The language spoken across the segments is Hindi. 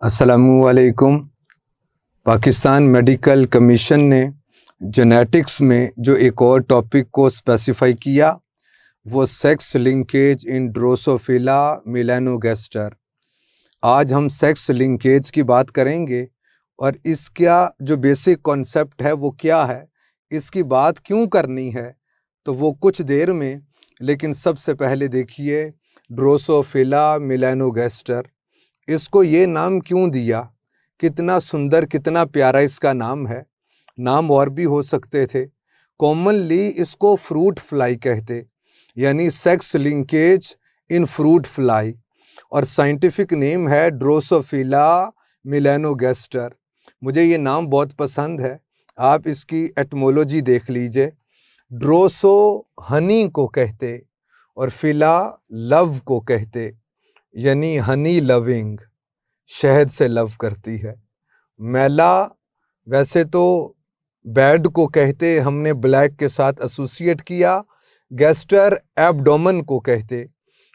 अस्सलामुअलैकुम। पाकिस्तान मेडिकल कमीशन ने जेनेटिक्स में जो एक और टॉपिक को स्पेसिफाई किया वो sex linkage in Drosophila melanogaster. आज हम सेक्स लिंकेज की बात करेंगे और इसका जो बेसिक कॉन्सेप्ट है वो क्या है, इसकी बात क्यों करनी है, तो वो कुछ देर में। लेकिन सबसे पहले देखिए ड्रोसोफिला मेलानोगास्टर, इसको ये नाम क्यों दिया? कितना सुंदर, कितना प्यारा इसका नाम है। नाम और भी हो सकते थे। कॉमनली इसको फ्रूट फ्लाई कहते, यानी sex linkage in fruit fly, और साइंटिफिक नेम है ड्रोसोफिला मेलानोगास्टर। मुझे ये नाम बहुत पसंद है, आप इसकी एटमोलॉजी देख लीजिए। ड्रोसो हनी को कहते और फिला लव को कहते, यानी हनी लविंग, शहद से लव करती है। मेला वैसे तो बैड को कहते, हमने ब्लैक के साथ एसोसिएट किया। गैस्टर एब्डोमेन को कहते,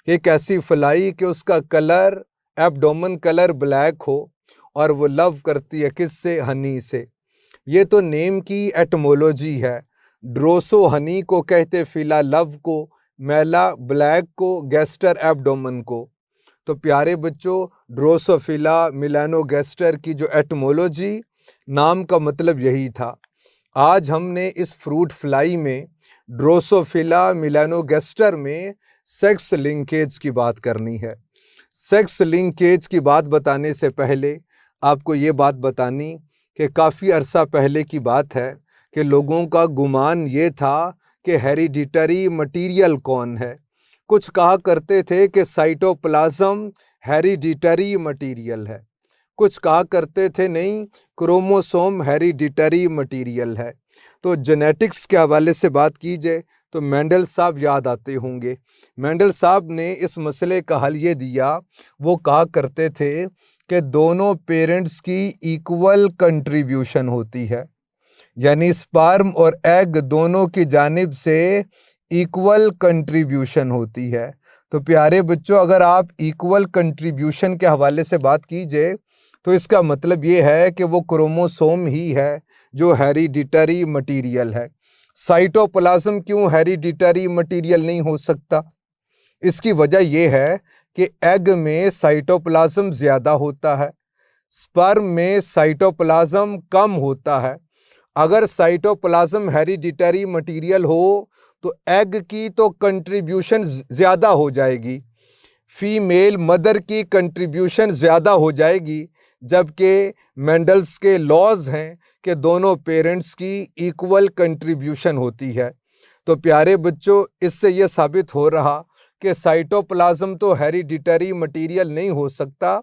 एक ऐसी फ्लाई कि उसका कलर एब्डोमेन कलर ब्लैक हो और वो लव करती है किससे? हनी से। ये तो नेम की एटमोलॉजी है। ड्रोसो हनी को कहते, फिला लव को, मेला ब्लैक को, गैस्टर एब्डोमेन को। तो प्यारे बच्चों, ड्रोसोफिला मेलानोगास्टर की जो एटमोलॉजी, नाम का मतलब यही था। आज हमने इस फ्रूट फ्लाई में ड्रोसोफिला मेलानोगास्टर में सेक्स लिंकेज की बात करनी है। सेक्स लिंकेज की बात बताने से पहले आपको ये बात बतानी कि काफ़ी अरसा पहले की बात है कि लोगों का गुमान ये था कि हेरिडिटरी मटीरियल कौन है। कुछ कहा करते थे कि साइटोप्लाज्म हेरिडिटरी मटीरियल है, कुछ कहा करते थे नहीं, क्रोमोसोम हेरिडिटरी मटीरियल है। तो जेनेटिक्स के हवाले से बात कीजिए तो मेंडल साहब याद आते होंगे। मेंडल साहब ने इस मसले का हल ये दिया, वो कहा करते थे कि दोनों पेरेंट्स की इक्वल कंट्रीब्यूशन होती है, यानी स्पर्म और एग दोनों की जानिब से इक्वल कंट्रीब्यूशन होती है। तो प्यारे बच्चों, अगर आप इक्वल कंट्रीब्यूशन के हवाले से बात कीजिए तो इसका मतलब ये है कि वो क्रोमोसोम ही है जो हेरिडिटरी मटीरियल है। साइटोप्लाज्म क्यों हेरिडिटरी मटीरियल नहीं हो सकता? इसकी वजह यह है कि एग में साइटोप्लाज्म ज़्यादा होता है, स्पर्म में साइटोप्लाज्म कम होता है। अगर साइटोप्लाज्म हेरिडिटरी मटीरियल हो तो एग की तो कंट्रीब्यूशन ज़्यादा हो जाएगी, फीमेल मदर की कंट्रीब्यूशन ज़्यादा हो जाएगी, जबकि मेंडल्स के लॉज हैं कि दोनों पेरेंट्स की इक्वल कंट्रीब्यूशन होती है। तो प्यारे बच्चों, इससे यह साबित हो रहा कि साइटोप्लाज्म तो हेरिडिटरी मटीरियल नहीं हो सकता।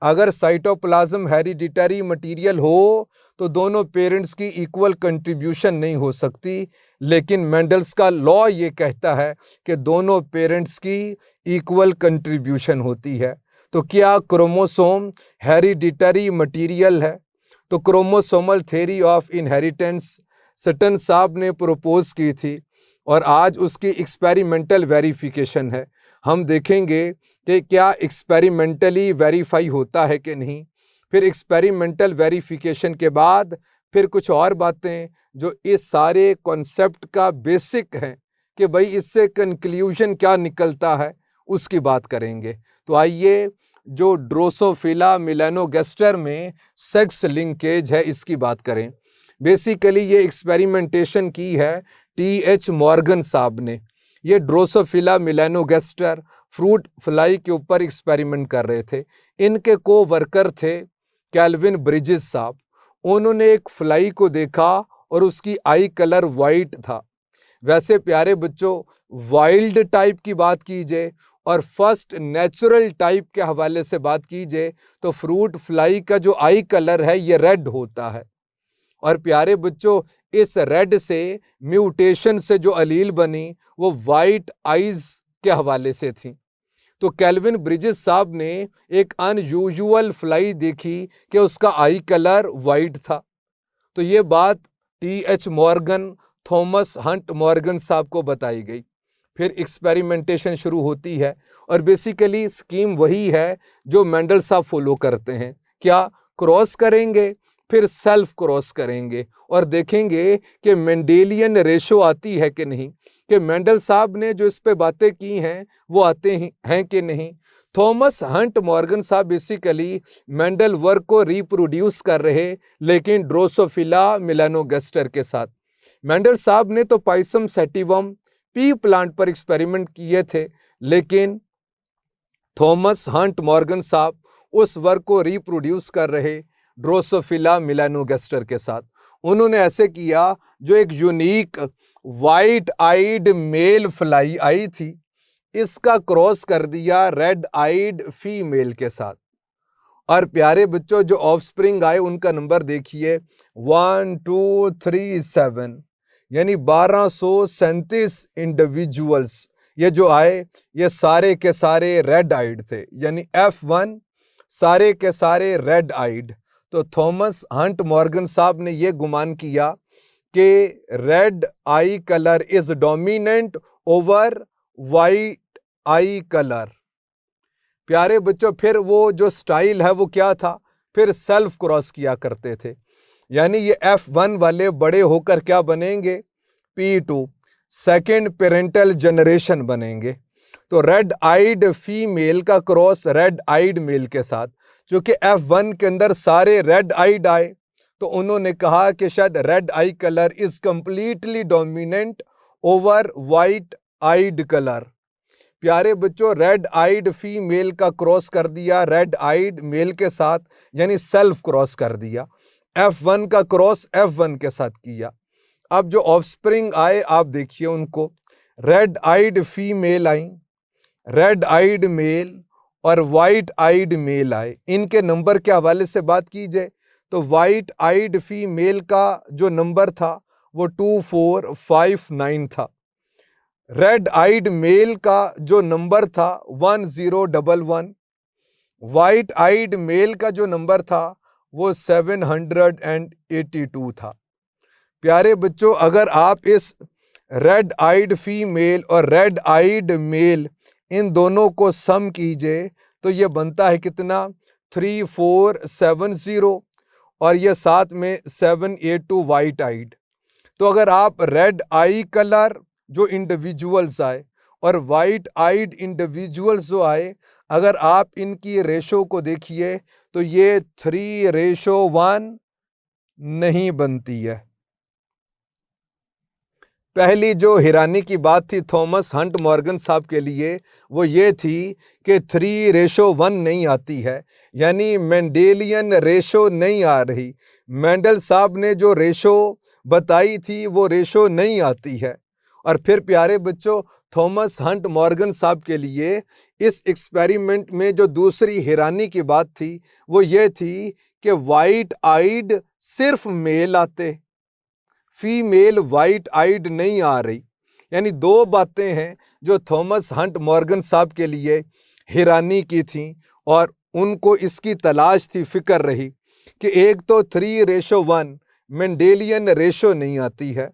अगर साइटोप्लाज्म हेरिडिटरी मटीरियल हो तो दोनों पेरेंट्स की इक्वल कंट्रीब्यूशन नहीं हो सकती। लेकिन मेंडल्स का लॉ ये कहता है कि दोनों पेरेंट्स की इक्वल कंट्रीब्यूशन होती है। तो क्या क्रोमोसोम हेरिडिटरी मटीरियल है? तो chromosomal theory of inheritance Sutton साहब ने प्रपोज की थी और आज उसकी एक्सपेरिमेंटल वेरिफिकेशन है। हम देखेंगे कि क्या एक्सपेरिमेंटली वेरीफाई होता है कि नहीं। फिर एक्सपेरिमेंटल वेरिफिकेशन के बाद फिर कुछ और बातें जो इस सारे कॉन्सेप्ट का बेसिक है कि भाई इससे कंक्लूजन क्या निकलता है, उसकी बात करेंगे। तो आइए, जो ड्रोसोफिला मेलानोगास्टर में सेक्स लिंकेज है इसकी बात करें। बेसिकली ये एक्सपेरिमेंटेशन की है टी.एच. मॉर्गन साहब ने। ये ड्रोसोफिला मेलानोगास्टर फ्रूट फ्लाई के ऊपर एक्सपेरिमेंट कर रहे थे। इनके को वर्कर थे कैल्विन ब्रिजेस साहब। उन्होंने एक फ्लाई को देखा और उसकी आई कलर वाइट था। वैसे प्यारे बच्चों, वाइल्ड टाइप की बात कीजिए और फर्स्ट नेचुरल टाइप के हवाले से बात कीजिए तो फ्रूट फ्लाई का जो आई कलर है ये रेड होता है। और प्यारे बच्चों, इस रेड से म्यूटेशन से जो अलील बनी वो वाइट आइज के हवाले से थी। तो कैल्विन ब्रिजेस साहब ने एक अनयूजुअल फ्लाई देखी कि उसका आई कलर वाइट था। तो ये बात TH. Morgan, Thomas Hunt Morgan साहब को बताई गई। फिर एक्सपेरिमेंटेशन शुरू होती है और बेसिकली स्कीम वही है जो मेंडल साहब फॉलो करते हैं क्या क्रॉस करेंगे, फिर सेल्फ क्रॉस करेंगे और देखेंगे कि मेंडेलियन रेशो आती है कि नहीं, कि मेंडल साहब ने जो इस पे बातें की हैं वो आते हैं कि नहीं। थॉमस हंट मॉर्गन साहब बेसिकली मेंडल वर्क को रिप्रोड्यूस कर रहे, लेकिन ड्रोसोफिला मिलानोगास्टर के साथ। मेंडल साहब ने तो पाइसम सैटिवम पी प्लांट पर एक्सपेरिमेंट किए थे, लेकिन थॉमस हंट मॉर्गन साहब उस वर्क को रिप्रोड्यूस कर रहे ड्रोसोफिला मिलानोगास्टर के साथ। उन्होंने ऐसे किया, जो एक unique white eyed male fly आई थी, इसका क्रॉस कर दिया रेड आइड फीमेल के साथ। और प्यारे बच्चों, जो ऑफस्प्रिंग आए उनका नंबर देखिए 1 2 3 7, यानी 1237 इंडिविजुअल्स ये जो आए, ये सारे के सारे रेड आइड थे, यानी F1 सारे के सारे रेड आइड। तो थॉमस हंट मॉर्गन साहब ने ये गुमान किया कि red eye colour is dominant over white I colour. प्यारे बच्चों, फिर वो जो स्टाइल है वो क्या था, फिर सेल्फ क्रॉस किया करते थे, यानी ये F1 वाले बड़े होकर क्या बनेंगे, P2 सेकेंड पेरेंटल जनरेशन बनेंगे। तो रेड आइड फीमेल का क्रॉस रेड आइड मेल के साथ, क्योंकि F1 के अंदर सारे रेड आइड आए, तो उन्होंने कहा कि शायद red eye colour is completely dominant over white eyed colour. प्यारे बच्चों, रेड आइड फीमेल का क्रॉस कर दिया रेड आइड मेल के साथ, यानी सेल्फ क्रॉस कर दिया। F1 का क्रॉस F1 के साथ किया। अब जो ऑफस्प्रिंग आए आप देखिए उनको, red eyed female I, red eyed mail और वाइट आइड मेल आए। इनके नंबर के हवाले से बात की जाए तो वाइट आइड फीमेल का जो नंबर था वो 2459 था। रेड आइड मेल का जो नंबर था 1011, वाइट आइड मेल का जो नंबर था वो 782 था। प्यारे बच्चों, अगर आप इस रेड आइड फीमेल और रेड आइड मेल इन दोनों को सम कीजिए तो ये बनता है कितना, 3470, और ये साथ में 782 वाइट आइड। तो अगर आप रेड आई कलर जो इंडिविजुअल्स आए और वाइट आइड इंडिविजुअल्स जो आए, अगर आप इनकी रेशो को देखिए तो ये 3:1 नहीं बनती है। पहली जो हैरानी की बात थी थॉमस हंट मॉर्गन साहब के लिए वो ये थी कि 3:1 नहीं आती है, यानी मेंडेलियन रेशो नहीं आ रही। मेंडल साहब ने जो रेशो बताई थी वो रेशो नहीं आती है। और फिर प्यारे बच्चों, थॉमस हंट मॉर्गन साहब के लिए इस एक्सपेरिमेंट में जो दूसरी हैरानी की बात थी वो ये थी कि वाइट आइड सिर्फ मेल आते, फीमेल वाइट आइड नहीं आ रही। यानी दो बातें हैं जो थॉमस हंट मॉर्गन साहब के लिए हैरानी की थी और उनको इसकी तलाश थी, फिक्र रही कि एक तो 3:1 मेंडेलियन रेशो नहीं आती है,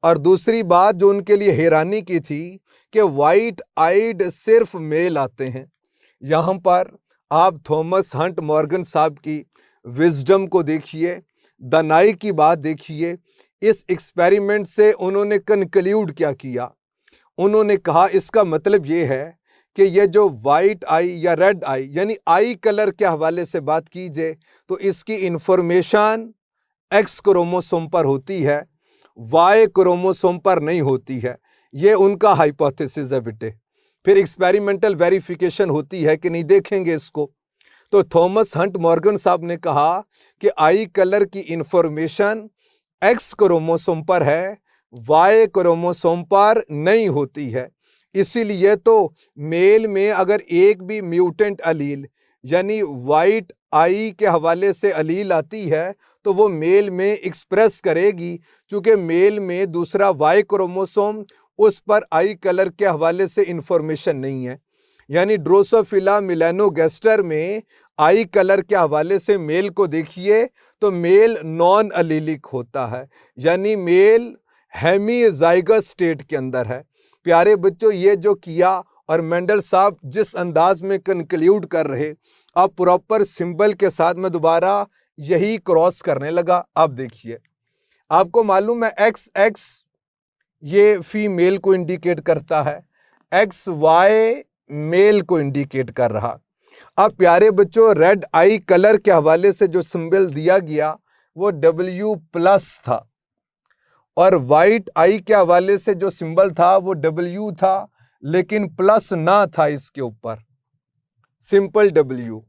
और दूसरी बात जो उनके लिए हैरानी की थी कि वाइट आइड सिर्फ मेल आते हैं। यहाँ पर आप थॉमस हंट मॉर्गन साहब की विजडम को देखिए, दानाई की बात देखिए। इस एक्सपेरिमेंट से उन्होंने कंक्लूड क्या किया, उन्होंने कहा इसका मतलब ये है कि ये जो वाइट आई या रेड आई यानी आई कलर के हवाले से बात कीजिए तो इसकी इंफॉर्मेशन एक्स क्रोमोसोम पर होती है, वाई क्रोमोसोम पर नहीं होती है। ये उनका हाइपोथेसिस है बेटे। फिर एक्सपेरिमेंटल वेरिफिकेशन होती है कि नहीं, देखेंगे इसको। तो थॉमस हंट मॉर्गन साहब ने कहा कि आई कलर की इंफॉर्मेशन एक्स क्रोमोसोम पर है, वाई क्रोमोसोम पर नहीं होती है। इसीलिए तो मेल में अगर एक भी म्यूटेंट अलील यानी वाइट आई के हवाले से अलील आती है तो वो मेल में एक्सप्रेस करेगी, क्योंकि मेल में दूसरा वाई क्रोमोसोम उस पर आई कलर के हवाले से इंफॉर्मेशन नहीं है। यानी ड्रोसोफिला मिलानोगास्टर में आई कलर के हवाले से मेल को देखिए तो मेल नॉन अलीलिक होता है, यानी मेल हेमीजाइगस स्टेट के अंदर है। प्यारे बच्चों, ये जो किया और मेंडल साहब जिस अंदाज में कंक्लूड कर रहे, अब प्रॉपर सिंबल के साथ मैं दोबारा यही क्रॉस करने लगा। अब देखिए, आपको मालूम है एक्स एक्स ये फीमेल को इंडिकेट करता है, एक्स वाई मेल को इंडिकेट कर रहा। अब प्यारे बच्चों, रेड आई कलर के हवाले से जो सिंबल दिया गया वो W+ था, और वाइट आई के हवाले से जो सिंबल था वो W था, लेकिन प्लस ना था इसके ऊपर, सिंपल W।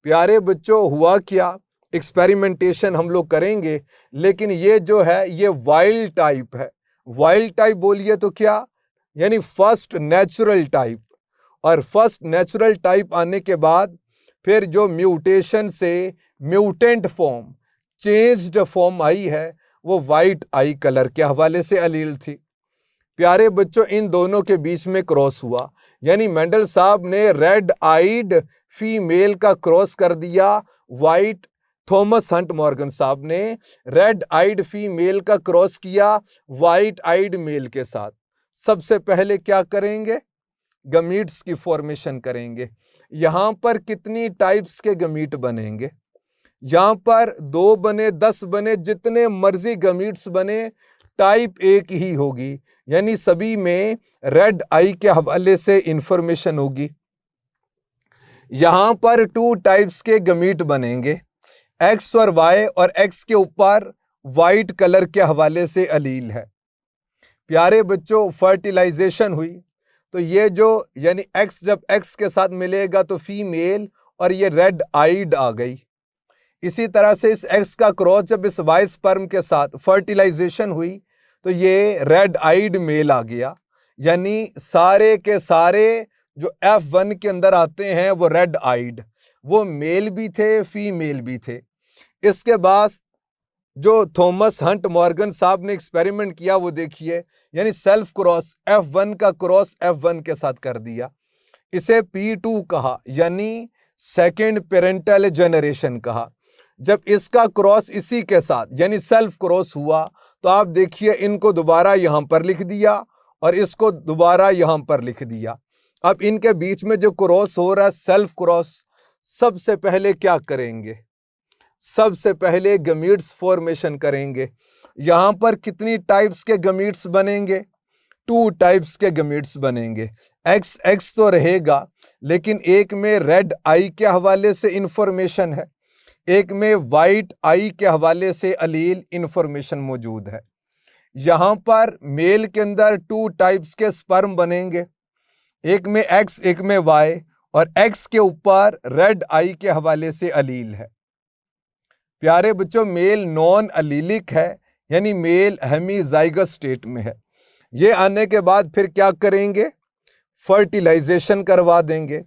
प्यारे बच्चों, हुआ क्या, एक्सपेरिमेंटेशन हम लोग करेंगे, लेकिन ये जो है ये वाइल्ड टाइप है। वाइल्ड टाइप बोलिए तो क्या, यानी फर्स्ट नेचुरल टाइप। और फर्स्ट नेचुरल टाइप आने के बाद फिर जो म्यूटेशन से mutant form, changed form I है, वो वाइट आई कलर के हवाले से अलील थी। प्यारे बच्चों, इन दोनों के बीच में क्रॉस हुआ, यानी मेंडल साहब ने रेड आइड फीमेल का क्रॉस कर दिया वाइट, थॉमस हंट मॉर्गन साहब ने रेड आइड फीमेल का क्रॉस किया वाइट आइड मेल के साथ। सबसे पहले क्या करेंगे, गमीट्स की फॉर्मेशन करेंगे। यहां पर कितनी टाइप्स के गमीट बनेंगे, यहां पर 2 बने, 10 बने, जितने मर्जी गमीट्स बने, टाइप एक ही होगी, यानी सभी में रेड आई के हवाले से इंफॉर्मेशन होगी। यहां पर 2 टाइप्स के गमीट बनेंगे, एक्स और वाई, और एक्स के ऊपर वाइट कलर के हवाले से अलील है। प्यारे बच्चों, फर्टिलाइजेशन हुई तो ये जो, यानी एक्स जब एक्स के साथ मिलेगा तो फीमेल, और ये रेड आइड आ गई। इसी तरह से इस एक्स का क्रॉस जब इस वाई स्पर्म के साथ फर्टिलाइजेशन हुई तो ये रेड आइड मेल आ गया, यानी सारे के सारे जो F1 के अंदर आते हैं वो रेड आइड, वो मेल भी थे फीमेल भी थे। इसके बाद जो थॉमस हंट मॉर्गन साहब ने एक्सपेरिमेंट किया वो देखिए, यानी सेल्फ क्रॉस F1 का क्रॉस F1 के साथ कर दिया, इसे P2 कहा, यानी सेकेंड पेरेंटल जनरेशन कहा। जब इसका क्रॉस इसी के साथ यानी सेल्फ क्रॉस हुआ तो आप देखिए इनको दोबारा यहां पर लिख दिया और इसको दोबारा यहां पर लिख दिया। अब इनके बीच में जो क्रॉस हो रहा है सेल्फ क्रॉस, सबसे पहले क्या करेंगे, सबसे पहले गमीट्स फॉर्मेशन करेंगे। यहां पर कितनी टाइप्स के गमीट्स बनेंगे, 2 टाइप्स के गमीट्स बनेंगे। एक्स एक्स तो रहेगा, लेकिन एक में रेड आई के हवाले से इंफॉर्मेशन है, एक में वाइट आई के हवाले से अलील इंफॉर्मेशन मौजूद है। यहां पर मेल के अंदर 2 टाइप्स के स्पर्म बनेंगे, एक में एक्स एक में वाई, और एक्स के ऊपर रेड आई के हवाले से अलील है। प्यारे बच्चों, मेल नॉन अलीलिक है, यानी मेल हेमीजाइगस स्टेट में है। ये आने के बाद फिर क्या करेंगे, फर्टिलाइजेशन करवा देंगे,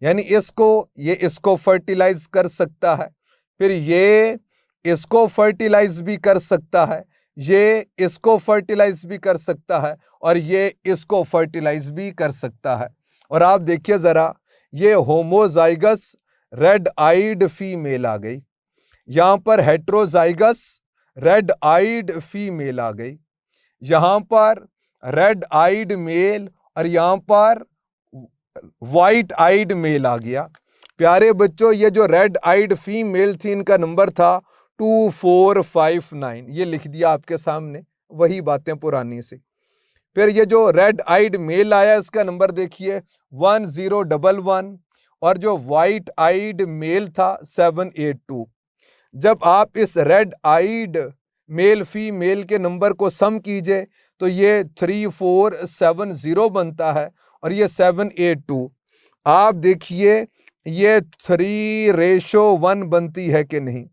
यानी इसको फर्टिलाइज कर सकता है, फिर ये इसको फर्टिलाइज भी कर सकता है, ये इसको फर्टिलाइज भी कर सकता है, और ये इसको फर्टिलाइज भी कर सकता है। और आप देखिए जरा, ये होमोजाइगस रेड आइड फीमेल आ गई, यहां पर हेट्रोजाइगस रेड आइड फीमेल आ गई, यहां पर रेड आइड मेल और यहां पर वाइट आइड मेल आ गया। प्यारे बच्चों, ये जो रेड आइड फीमेल थी इनका नंबर था 2459, ये लिख दिया आपके सामने, वही बातें पुरानी सी। फिर ये जो रेड आइड मेल आया इसका नंबर देखिए 1011, और जो वाइट आइड मेल था 782। जब आप इस रेड आइड मेल फीमेल के नंबर को सम कीजिए तो ये 3470 बनता है और ये 782। आप देखिए ये 3:1 बनती है कि नहीं,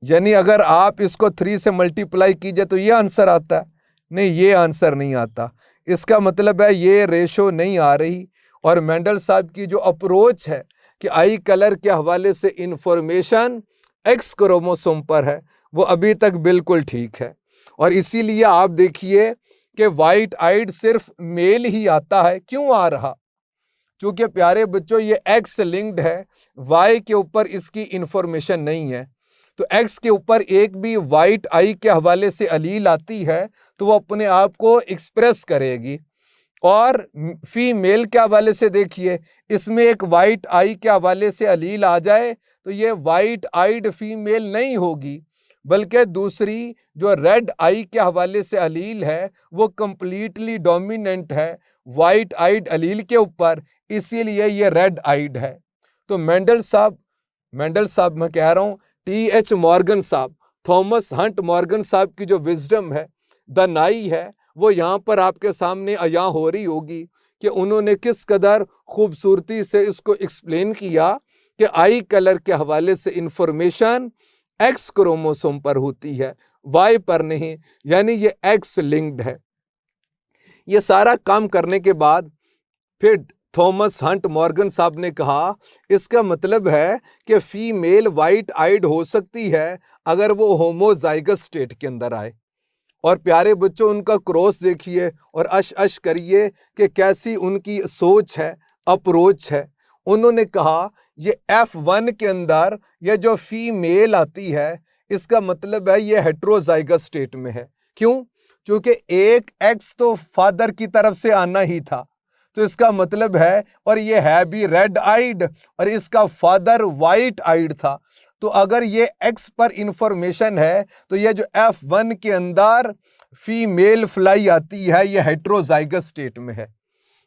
यानी अगर आप इसको 3 से मल्टीप्लाई कीजिए तो ये आंसर आता है, नहीं ये आंसर नहीं आता। इसका मतलब है ये रेशो नहीं आ रही। और मेंडल साहब की जो अप्रोच है कि आई कलर के हवाले से इंफॉर्मेशन एक्स क्रोमोसोम पर है, वो अभी तक बिल्कुल ठीक है। और इसीलिए आप देखिए कि वाइट आइड सिर्फ मेल ही आता है। क्यों आ रहा, क्योंकि प्यारे बच्चों ये एक्स लिंक्ड है, वाई के ऊपर इसकी इंफॉर्मेशन नहीं है। तो एक्स के ऊपर एक भी वाइट आई के हवाले से अलील आती है तो वो अपने आप को एक्सप्रेस करेगी। और फीमेल के हवाले से देखिए, इसमें एक वाइट आई के हवाले से अलील आ जाए तो ये वाइट आइड फीमेल नहीं होगी, बल्कि दूसरी जो रेड आई के हवाले से अलील है वो कंप्लीटली डोमिनेंट है वाइट आइड अलील के ऊपर, इसीलिए ये रेड आइड है। तो मेंडल साहब मैं कह रहा हूँ, टी.एच. मॉर्गन साहब, थॉमस हंट मॉर्गन साहब की जो विजडम है, दानाई है, वो यहाँ पर आपके सामने अया हो रही होगी कि उन्होंने किस कदर खूबसूरती से इसको एक्सप्लेन किया कि आई कलर के हवाले से इंफॉर्मेशन एक्स क्रोमोसोम पर होती है, वाई पर नहीं, यानी ये एक्स लिंक्ड है। ये सारा काम करने के बाद फिर थॉमस हंट मॉर्गन साहब ने कहा इसका मतलब है कि फीमेल वाइट आइड हो सकती है अगर वो होमोजाइगस स्टेट के अंदर आए। और प्यारे बच्चों, उनका क्रॉस देखिए और अश करिए कि कैसी उनकी सोच है, अप्रोच है। उन्होंने कहा ये F1 के अंदर ये जो फीमेल आती है इसका मतलब है ये हेट्रोजाइगस स्टेट में है। क्यों? क्योंकि एक एक्स तो फादर की तरफ से आना ही था, तो इसका मतलब है, और ये है भी रेड आइड और इसका फादर वाइट आइड था, तो अगर ये एक्स पर इंफॉर्मेशन है तो ये जो F1 के अंदर फीमेल फ्लाई आती है ये हेट्रोजाइगस स्टेट में है।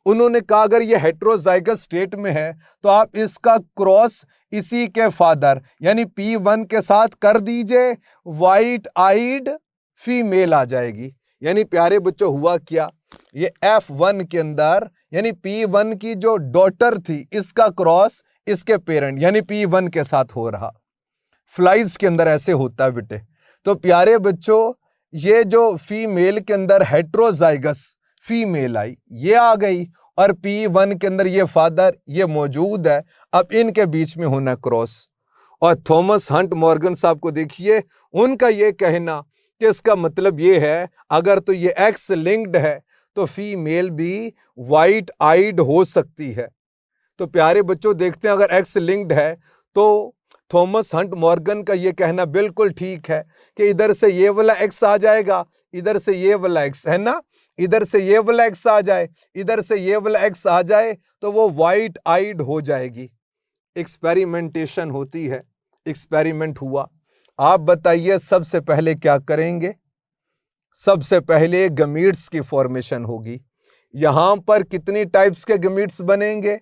उन्होंने कहा अगर ये हेट्रोजाइगस स्टेट में है तो आप इसका क्रॉस इसी के फादर यानी P1 के साथ कर दीजिए, वाइट आइड फीमेल आ जाएगी। यानी प्यारे बच्चों, हुआ क्या, ये F1 के अंदर यानी P1 की जो डॉटर थी इसका क्रॉस इसके पेरेंट यानी P1 के साथ हो रहा। फ्लाइज के अंदर ऐसे होता है बेटे। तो प्यारे बच्चों, ये जो फीमेल के अंदर हेट्रोजाइगस फीमेल आई, ये आ गई, और P1 के अंदर ये फादर ये मौजूद है, अब इनके बीच में होना क्रॉस। और थॉमस हंट मॉर्गन साहब को देखिए, उनका ये कहना कि इसका मतलब ये है अगर तो ये एक्स लिंक्ड है तो फीमेल भी वाइट आइड हो सकती है। तो प्यारे बच्चों देखते हैं, अगर एक्स लिंक्ड है तो थॉमस हंट मॉर्गन का ये कहना बिल्कुल ठीक है कि इधर से ये वाला एक्स आ जाएगा, इधर से ये वाला एक्स है ना, इधर से ये वाला एक्स आ जाए, इधर से ये वाला एक्स आ जाए तो वो वाइट आइड हो जाएगी। एक्सपेरिमेंटेशन होती है, एक्सपेरिमेंट हुआ। आप बताइए सबसे पहले क्या करेंगे? सबसे पहले गमीट्स की फॉर्मेशन होगी। यहां पर कितनी टाइप्स के गमीट्स बनेंगे?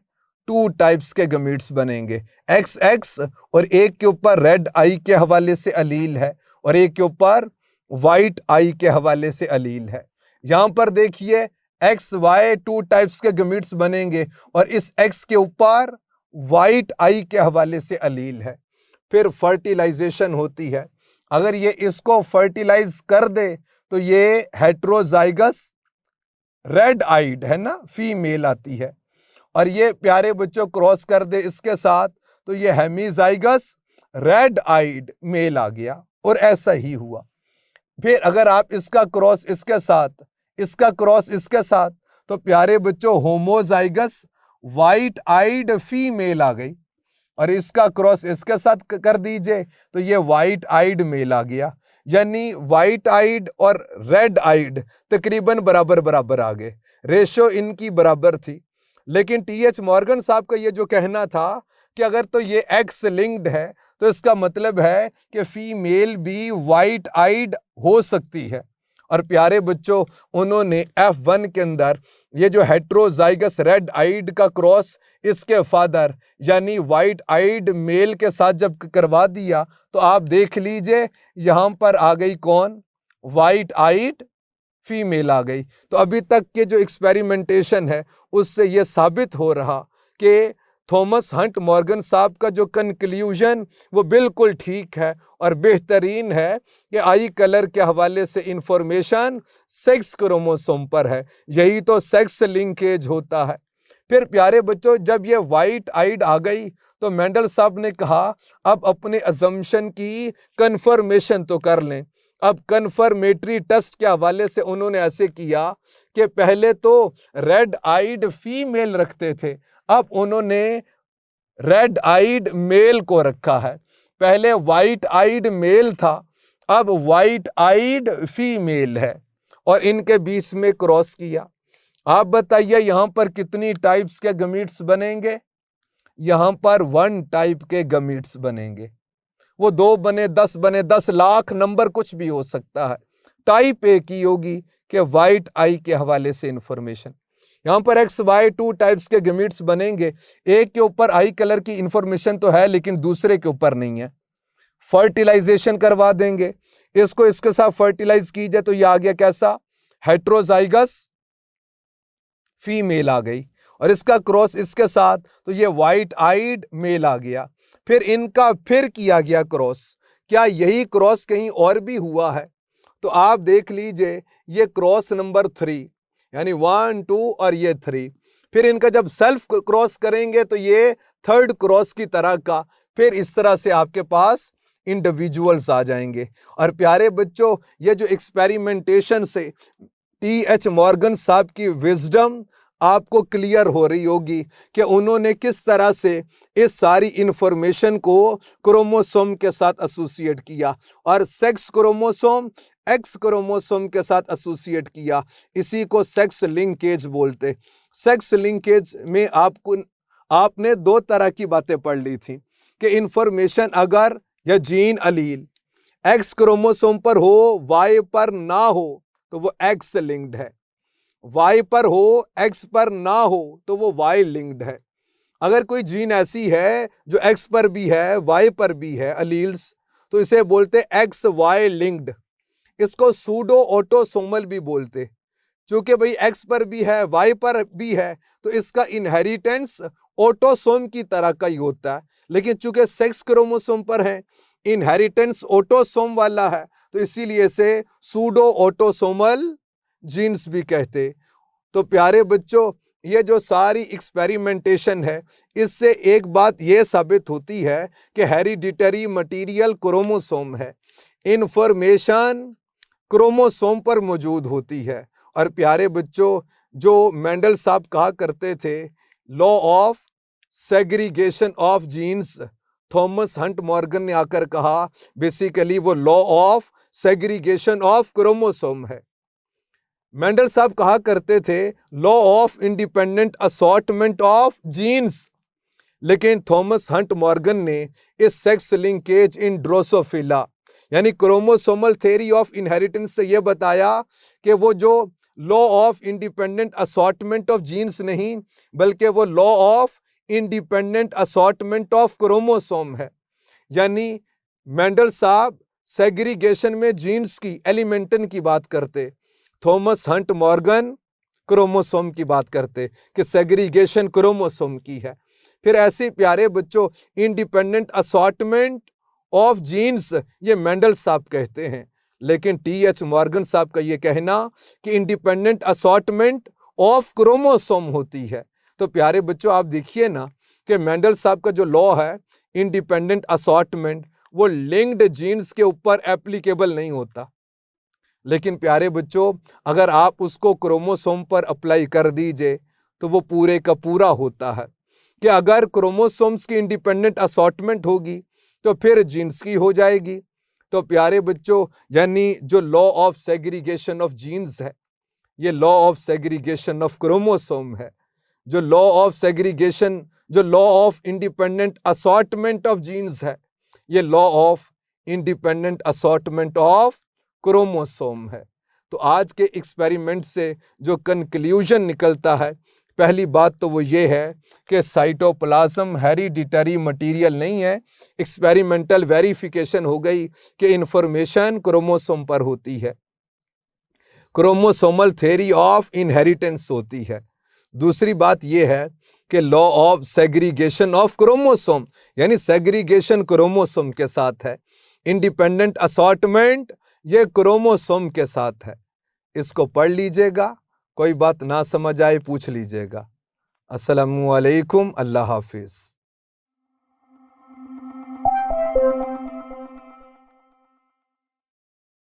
2 टाइप्स के गमीट्स बनेंगे, XX, और एक के ऊपर रेड आई के हवाले से अलील है और एक के ऊपर वाइट आई के हवाले से अलील है। यहां पर देखिए XY 2 टाइप्स के गमीट्स बनेंगे और इस X के ऊपर वाइट आई के हवाले से अलील है। फिर फर्टिलाइजेशन होती है। अगर ये इसको फर्टिलाइज कर दे तो ये हेट्रोजाइगस रेड आइड है ना, फीमेल आती है, और ये प्यारे बच्चों क्रॉस कर दे इसके साथ तो ये हेमीजाइगस रेड आइड मेल आ गया, और ऐसा ही हुआ। फिर अगर आप इसका क्रॉस इसके साथ, इसका क्रॉस इसके साथ, तो प्यारे बच्चों होमोजाइगस वाइट आइड फीमेल आ गई, और इसका क्रॉस इसके साथ कर दीजिए तो ये वाइट आइड मेल आ गया। यानी वाइट आइड और रेड आइड तकरीबन बराबर बराबर आ गए, रेशो इनकी बराबर थी। लेकिन टी.एच. मॉर्गन साहब का ये जो कहना था कि अगर तो ये एक्स लिंक्ड है तो इसका मतलब है कि फीमेल भी वाइट आइड हो सकती है। और प्यारे बच्चों, उन्होंने F1 के अंदर ये जो हेट्रोजाइगस रेड आइड का क्रॉस इसके फादर यानी वाइट आइड मेल के साथ जब करवा दिया तो आप देख लीजिए यहां पर आ गई कौन? वाइट आइड फीमेल आ गई। तो अभी तक के जो एक्सपेरिमेंटेशन है उससे ये साबित हो रहा कि थॉमस हंट मॉर्गन साहब का जो कंक्लूजन वो बिल्कुल ठीक है और बेहतरीन है कि आई कलर के हवाले से इंफॉर्मेशन सेक्स क्रोमोसोम पर है, यही तो सेक्स लिंकेज होता है। फिर प्यारे बच्चों, जब ये वाइट आइड आ गई तो मेंडल साहब ने कहा अब अपने अजम्पशन की कंफर्मेशन तो कर लें। अब कन्फर्मेटरी टेस्ट के हवाले से उन्होंने ऐसे किया कि पहले तो रेड आइड फीमेल रखते थे, अब उन्होंने रेड आइड मेल को रखा है। पहले वाइट आइड मेल था, अब वाइट आइड फीमेल है, और इनके बीच में क्रॉस किया। आप बताइए यहां पर कितनी टाइप्स के गमीट्स बनेंगे? यहां पर 1 टाइप के गमीट्स बनेंगे। वो 2 बने, 10 बने, 10 लाख नंबर कुछ भी हो सकता है। टाइप एक ही होगी कि व्हाइट आई के हवाले से इंफॉर्मेशन। यहां पर एक्स वाई 2 टाइप्स के गमीट्स बनेंगे। एक के ऊपर आई कलर की इंफॉर्मेशन तो है लेकिन दूसरे के ऊपर नहीं है। फर्टिलाइजेशन करवा देंगे, इसको इसके साथ फर्टिलाइज कीजिए तो ये आ गया कैसा? हेट्रोजाइगस फीमेल आ गई, और इसका क्रॉस इसके साथ तो ये व्हाइट आइड मेल आ गया। फिर इनका फिर किया गया क्रॉस। क्या यही क्रॉस कहीं और भी हुआ है? तो आप देख लीजिए, ये क्रॉस नंबर 3 यानी 1 2 और ये 3। फिर इनका जब सेल्फ क्रॉस करेंगे तो ये थर्ड क्रॉस की तरह का, फिर इस तरह से आपके पास इंडिविजुअल्स आ जाएंगे। और प्यारे बच्चों, ये जो एक्सपेरिमेंटेशन से टी.एच. मॉर्गन साहब की विजडम आपको क्लियर हो रही होगी कि उन्होंने किस तरह से इस सारी इंफॉर्मेशन को क्रोमोसोम के साथ एसोसिएट किया और सेक्स क्रोमोसोम एक्स क्रोमोसोम के साथ एसोसिएट किया। इसी को सेक्स लिंकेज बोलते। सेक्स लिंकेज में आपने 2 तरह की बातें पढ़ ली थी कि इंफॉर्मेशन अगर या जीन अलील एक्स क्रोमोसोम पर हो, वाई पर ना हो तो वो एक्स लिंक्ड है, वाई पर हो एक्स पर ना हो तो वो वाई लिंक्ड है। अगर कोई जीन ऐसी है जो एक्स पर भी है वाई पर भी है अलील्स, तो इसे बोलते एक्स वाई लिंक्ड। इसको सूडो ऑटोसोमल भी बोलते। चूंकि भाई एक्स पर भी है वाई पर भी है तो इसका इनहेरिटेंस ऑटोसोम की तरह का ही होता है, लेकिन चूंकि सेक्स क्रोमोसोम पर है, इनहेरिटेंस ऑटोसोम वाला है, तो इसीलिए से सूडो ऑटोसोमल जीन्स भी कहते। तो प्यारे बच्चों, ये जो सारी एक्सपेरिमेंटेशन है, इससे एक बात ये साबित होती है कि हेरिडिटरी मटेरियल क्रोमोसोम है, इंफॉर्मेशन क्रोमोसोम पर मौजूद होती है। और प्यारे बच्चों, जो मेंडल साहब कहा करते थे law of segregation of genes, Thomas Hunt Morgan ने आकर कहा बेसिकली वो law of segregation of chromosome है। मेंडल साहब कहा करते थे law of independent assortment of genes, लेकिन थॉमस हंट मॉर्गन ने इस सेक्स लिंकेज इन ड्रोसोफिला यानी क्रोमोसोमल थ्योरी ऑफ इनहेरिटेंस से यह बताया कि वो जो law of independent assortment of genes नहीं, बल्कि वो law of independent assortment of chromosome है। यानी मेंडल साहब सेग्रीगेशन में जीन्स की एलिमेंटन की बात करते, थॉमस हंट मॉर्गन क्रोमोसोम की बात करते कि सेग्रीगेशन क्रोमोसोम की है। फिर ऐसे प्यारे बच्चों, इंडिपेंडेंट असॉर्टमेंट ऑफ जीन्स ये मेंडल साहब कहते हैं, लेकिन टी.एच. मॉर्गन साहब का ये कहना कि इंडिपेंडेंट असॉर्टमेंट ऑफ क्रोमोसोम होती है। तो प्यारे बच्चों, आप देखिए ना कि मेंडल साहब का जो लॉ है इंडिपेंडेंट असॉर्टमेंट, वो लिंक्ड जीन्स के ऊपर एप्लीकेबल नहीं होता, लेकिन प्यारे बच्चों अगर आप उसको क्रोमोसोम पर अप्लाई कर दीजिए तो वो पूरे का पूरा होता है कि अगर क्रोमोसोम्स की इंडिपेंडेंट असॉर्टमेंट होगी तो फिर जीन्स की हो जाएगी। तो प्यारे बच्चों, यानी जो law of segregation of genes है ये law of segregation of chromosome है। जो लॉ ऑफ सेग्रीगेशन, जो law of independent assortment of genes है, ये law of independent assortment of chromosome है। तो आज के एक्सपेरिमेंट से जो कंक्लूजन निकलता है, पहली बात तो वो ये है कि साइटोप्लाज्म हेरिडिटरी मटेरियल नहीं है। एक्सपेरिमेंटल वेरिफिकेशन हो गई कि इंफॉर्मेशन क्रोमोसोम पर होती है, क्रोमोसोमल थ्योरी ऑफ इनहेरिटेंस होती है। दूसरी बात यह है कि law of segregation of chromosome यानी सेग्रीगेशन क्रोमोसोम के साथ है, इंडिपेंडेंट असॉर्टमेंट ये क्रोमोसोम के साथ है। इसको पढ़ लीजिएगा, कोई बात ना समझ आए पूछ लीजिएगा। अस्सलामु अलैकुम, अल्लाह हाफिज़।